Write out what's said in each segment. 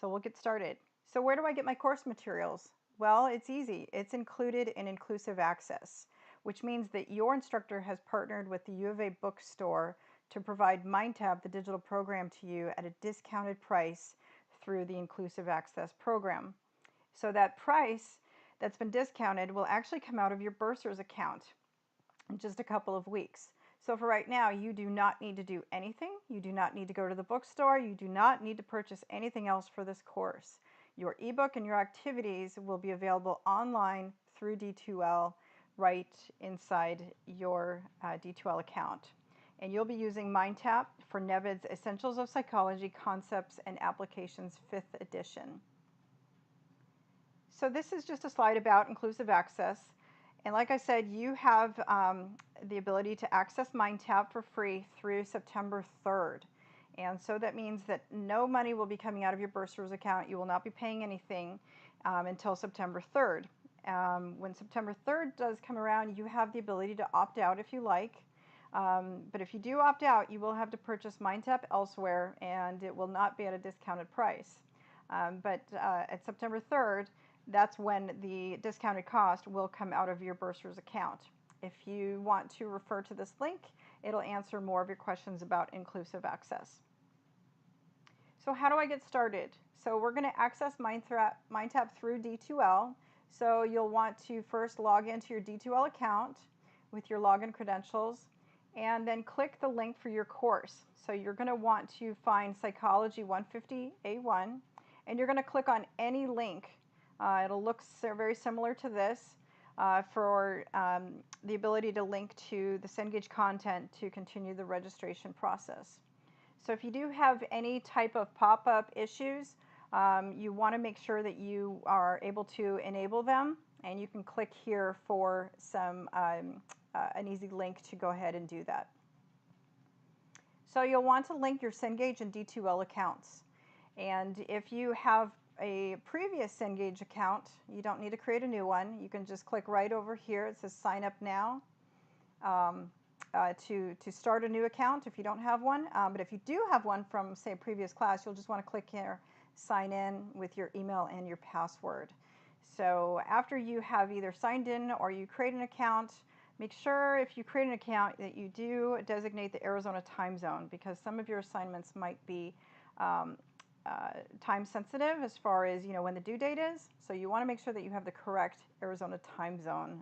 So we'll get started. So where do I get my course materials? Well, it's easy. It's included in Inclusive Access, which means that your instructor has partnered with the U of A bookstore to provide MindTap, the digital program, to you at a discounted price through the Inclusive Access program. So that price that's been discounted will actually come out of your bursar's account in just a couple of weeks. So for right now, you do not need to do anything. You do not need to go to the bookstore. You do not need to purchase anything else for this course. Your ebook and your activities will be available online through D2L right inside your D2L account. And you'll be using MindTap for Nevid's Essentials of Psychology Concepts and Applications 5th edition. So this is just a slide about inclusive access. And like I said, you have the ability to access MindTap for free through September 3rd. And so that means that no money will be coming out of your bursar's account. You will not be paying anything until September 3rd. When September 3rd does come around, you have the ability to opt out if you like. But if you do opt out, you will have to purchase MindTap elsewhere, and it will not be at a discounted price. But at September 3rd, that's when the discounted cost will come out of your bursar's account. If you want to refer to this link, it'll answer more of your questions about inclusive access. So how do I get started? So we're going to access MindTap through D2L. So you'll want to first log into your D2L account with your login credentials, and then click the link for your course. So you're going to want to find Psychology 150A1, and you're going to click on any link. It'll look very similar to this for the ability to link to the Cengage content to continue the registration process. So if you do have any type of pop-up issues, you want to make sure that you are able to enable them, and you can click here for an easy link to go ahead and do that. So you'll want to link your Cengage and D2L accounts. And if you have a previous Cengage account, you don't need to create a new one. You can just click right over here. It says sign up now to start a new account if you don't have one. But if you do have one from, say, a previous class, you'll just want to click here, sign in with your email and your password. So after you have either signed in or you create an account, make sure if you create an account that you do designate the Arizona time zone, because some of your assignments might be time sensitive as far as when the due date is. So you want to make sure that you have the correct Arizona time zone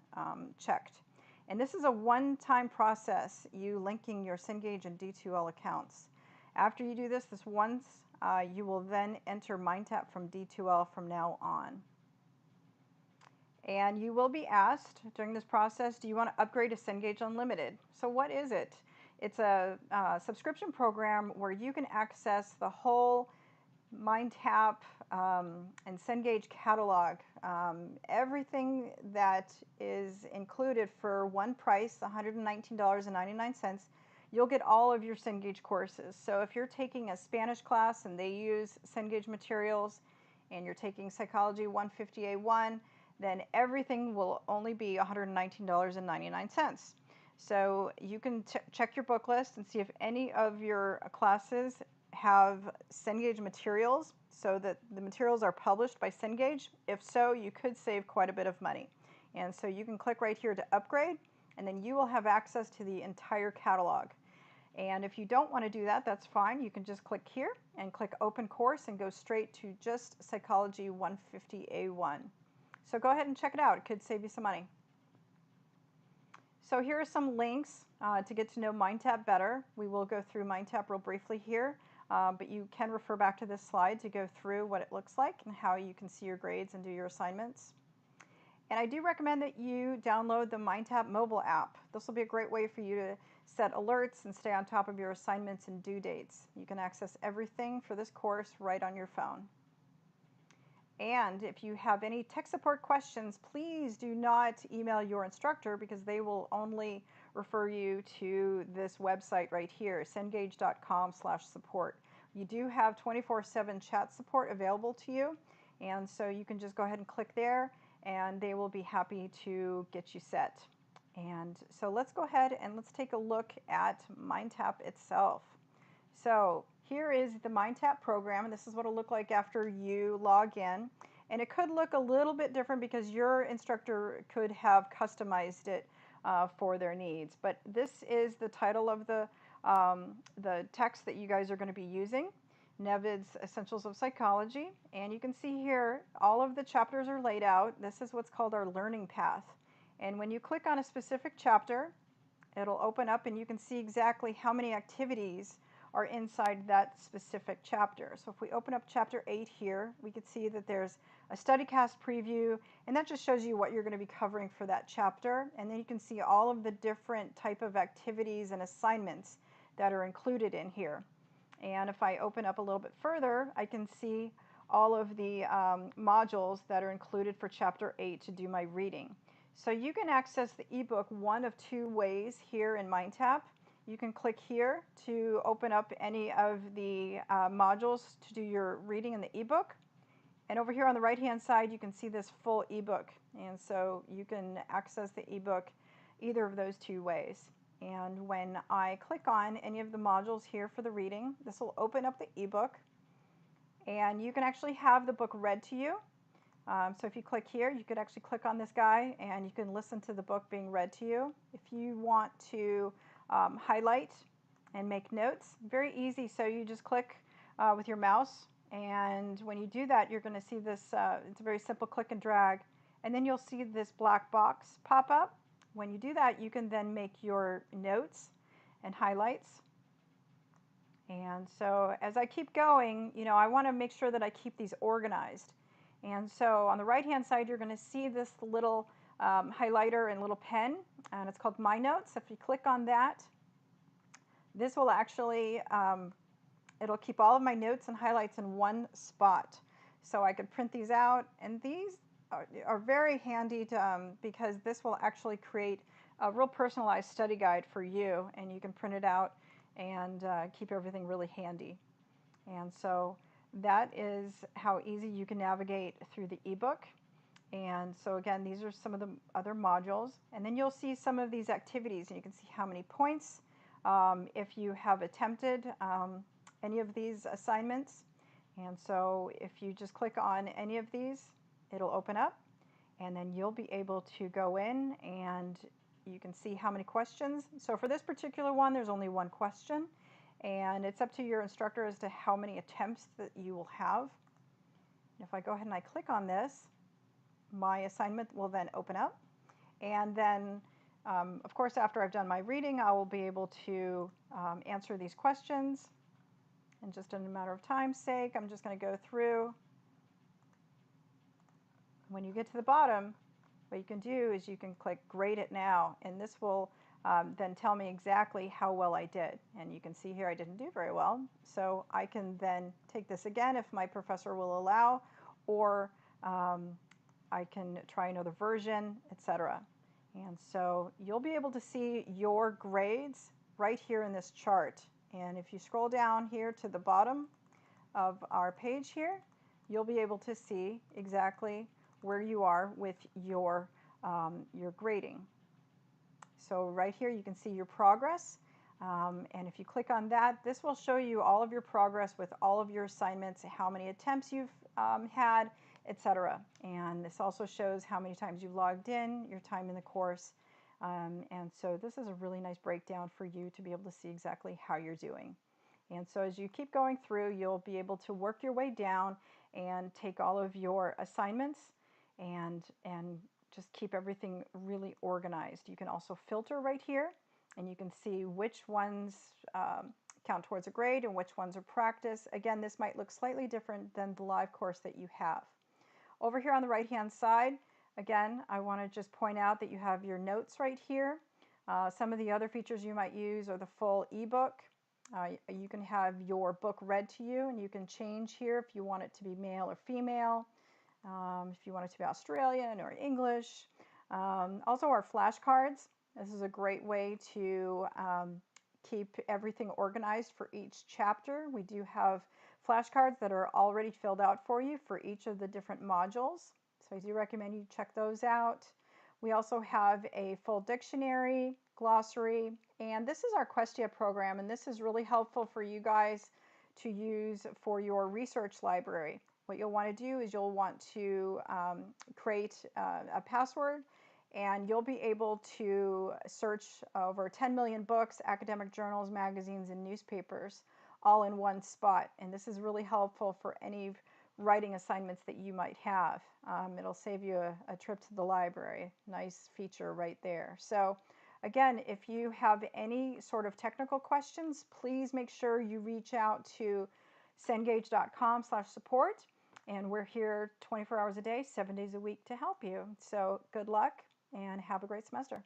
checked. And this is a one-time process, you linking your Cengage and D2L accounts. After you do this once, you will then enter MindTap from D2L from now on. And you will be asked during this process, do you want to upgrade to Cengage Unlimited? So what is it? It's a subscription program where you can access the whole MindTap and Cengage catalog. Everything that is included for one price, $119.99, you'll get all of your Cengage courses. So if you're taking a Spanish class and they use Cengage materials, and you're taking Psychology 150A1, then everything will only be $119.99. So you can check your book list and see if any of your classes have Cengage materials, so that the materials are published by Cengage. If so, you could save quite a bit of money. And so you can click right here to upgrade, and then you will have access to the entire catalog. And if you don't want to do that, that's fine. You can just click here and click Open Course and go straight to just Psychology 150A1. So go ahead and check it out. It could save you some money. So here are some links to get to know MindTap better. We will go through MindTap real briefly here, but you can refer back to this slide to go through what it looks like and how you can see your grades and do your assignments. And I do recommend that you download the MindTap mobile app. This will be a great way for you to set alerts and stay on top of your assignments and due dates. You can access everything for this course right on your phone. And if you have any tech support questions, please do not email your instructor, because they will only refer you to this website right here, cengage.com/support. You do have 24/7 chat support available to you, and so you can just go ahead and click there, and they will be happy to get you set. And so let's go ahead and let's take a look at MindTap itself. So here is the MindTap program, and this is what it'll look like after you log in. And it could look a little bit different because your instructor could have customized it for their needs. But this is the title of the text that you guys are going to be using, Nevid's Essentials of Psychology. And you can see here all of the chapters are laid out. This is what's called our learning path. And when you click on a specific chapter, it'll open up and you can see exactly how many activities are inside that specific chapter. So if we open up chapter 8 here, we can see that there's a StudyCast preview, and that just shows you what you're going to be covering for that chapter. And then you can see all of the different type of activities and assignments that are included in here. And if I open up a little bit further, I can see all of the modules that are included for chapter 8 to do my reading. So you can access the ebook one of two ways here in MindTap. You can click here to open up any of the modules to do your reading in the ebook. And over here on the right-hand side, you can see this full ebook. And so you can access the ebook either of those two ways. And when I click on any of the modules here for the reading, this will open up the ebook. And you can actually have the book read to you. So if you click here, you could actually click on this guy and you can listen to the book being read to you. If you want to highlight and make notes, very easy. So you just click with your mouse, and when you do that, you're going to see this, it's a very simple click and drag, and then you'll see this black box pop up. When you do that, you can then make your notes and highlights. And so as I keep going, you know, I want to make sure that I keep these organized. And so on the right-hand side, you're going to see this little highlighter and little pen, and it's called My Notes. If you click on that, this will actually, it'll keep all of my notes and highlights in one spot. So I could print these out, and these are very handy because this will actually create a real personalized study guide for you, and you can print it out and keep everything really handy. And so that is how easy you can navigate through the ebook. And so again, these are some of the other modules. And then you'll see some of these activities, and you can see how many points if you have attempted any of these assignments. And so if you just click on any of these, it'll open up, and then you'll be able to go in and you can see how many questions. So for this particular one, there's only one question. And it's up to your instructor as to how many attempts that you will have. If I go ahead and I click on this, my assignment will then open up. And then, of course, after I've done my reading, I will be able to answer these questions. And just in a matter of time's sake, I'm just going to go through. When you get to the bottom, what you can do is you can click Grade It Now, and this will then tell me exactly how well I did. And you can see here I didn't do very well. So I can then take this again if my professor will allow, or I can try another version, etc. And so you'll be able to see your grades right here in this chart. And if you scroll down here to the bottom of our page here, you'll be able to see exactly where you are with your grading. So right here you can see your progress, and if you click on that, this will show you all of your progress with all of your assignments, how many attempts you've had, etc. And this also shows how many times you've logged in, your time in the course, and so this is a really nice breakdown for you to be able to see exactly how you're doing. And so as you keep going through, you'll be able to work your way down and take all of your assignments and just keep everything really organized. You can also filter right here, and you can see which ones count towards a grade and which ones are practice. Again, this might look slightly different than the live course that you have. Over here on the right-hand side, again, I want to just point out that you have your notes right here. Some of the other features you might use are the full ebook. You can have your book read to you, and you can change here if you want it to be male or female. If you want it to be Australian or English. Also our flashcards. This is a great way to keep everything organized for each chapter. We do have flashcards that are already filled out for you for each of the different modules. So I do recommend you check those out. We also have a full dictionary, glossary, and this is our Questia program, and this is really helpful for you guys to use for your research library. What you'll want to do is you'll want to create a password, and you'll be able to search over 10 million books, academic journals, magazines, and newspapers all in one spot. And this is really helpful for any writing assignments that you might have. It'll save you a trip to the library. Nice feature right there. So again, if you have any sort of technical questions, please make sure you reach out to cengage.com/support. And we're here 24 hours a day, 7 days a week to help you. So good luck and have a great semester.